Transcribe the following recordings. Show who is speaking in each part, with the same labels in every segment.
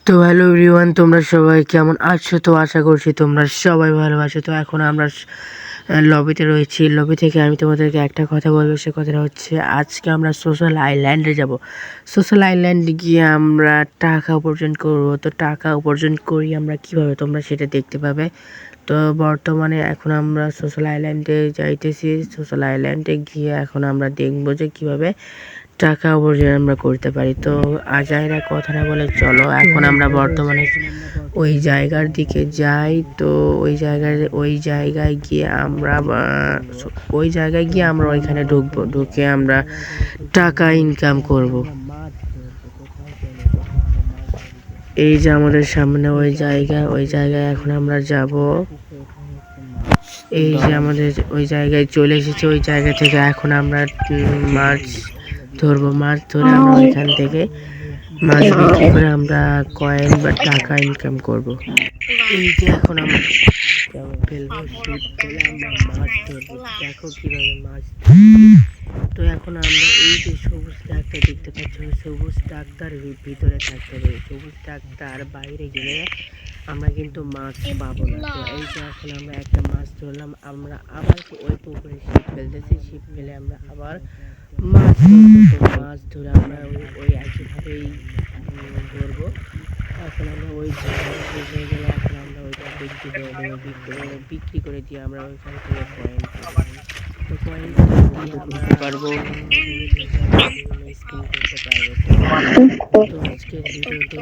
Speaker 1: তো hello everyone, তোমরা সবাই কেমন আছো? তো আশা করছি তোমরা সবাই ভালো আছো। তো এখন আমরা লবিতে রয়েছি। লবি থেকে আমি তোমাদেরকে একটা কথা বলবো, সে কথাটা হচ্ছে আজকে আমরা সোশ্যাল আইল্যান্ডে যাব। সোশ্যাল আইল্যান্ডে গিয়ে আমরা টাকা উপার্জন করব। তো টাকা উপার্জন করি আমরা কিভাবে, তোমরা সেটা দেখতে পাবে। তো বর্তমানে এখন আমরা সোশ্যাল আইল্যান্ডে যাইতেছি। সোশ্যাল আইল্যান্ডে গিয়ে এখন আমরা দেখবো যে কিভাবে টাকা উপার্জন আমরা করতে পারি। তো আজাইরা কথা না বলে চলো এখন আমরা বর্তমানে ওই জায়গার দিকে যাই। তো ওই জায়গায় গিয়ে আমরা ওইখানে ঢুকবো, ঢুকে আমরা টাকা ইনকাম করব। এই যে আমাদের সামনে ওই জায়গায় এখন আমরা যাব। এই যে আমাদের ওই জায়গায় চলে এসেছে। ওই জায়গা থেকে এখন আমরা মাছ ধরবো। মাছ ধরে আমরা ওইখান থেকে মাছ বিক্রি করে আমরা কয়েন বা টাকা ইনকাম করব। এই যে এখন আমরা ফেলবো, ছিপ ফেলে আমরা মাছ ধরবো। দেখো কিভাবে মাছ ধরি। তো এখন আমরা এই যে সবুজ ডাকটা দেখতে পাচ্ছি, সবুজ ডাকটার ভিতরে থাকতে হবে। সবুজ ডাকটার বাইরে গেলে আমরা কিন্তু মাছ পাবো না। তো এই যে এখন আমরা একটা মাছ ধরলাম, আমরা আবার ওই পুকুরে ছিপ ফেলতেছি। ছিপ ফেলে আমরা আবার মাছ ধরবো। তো মাছ ধরে আমরা ওই একইভাবেই ধরবো। এখন আমরা ওই জায়গাটা শেষ হয়ে গেলে এখন আমরা ওইটা বিক্রি করে দিয়ে আমরা ওইখান থেকে কয়েন পাবো। তো কয়েন দিয়ে আমরা পারবো স্কিন করতে পারবো। তো আজকের ভিডিওতে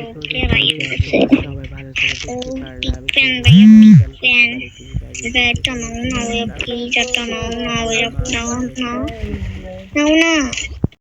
Speaker 1: সবাই ভালো থেকে দেখতে পারলাম।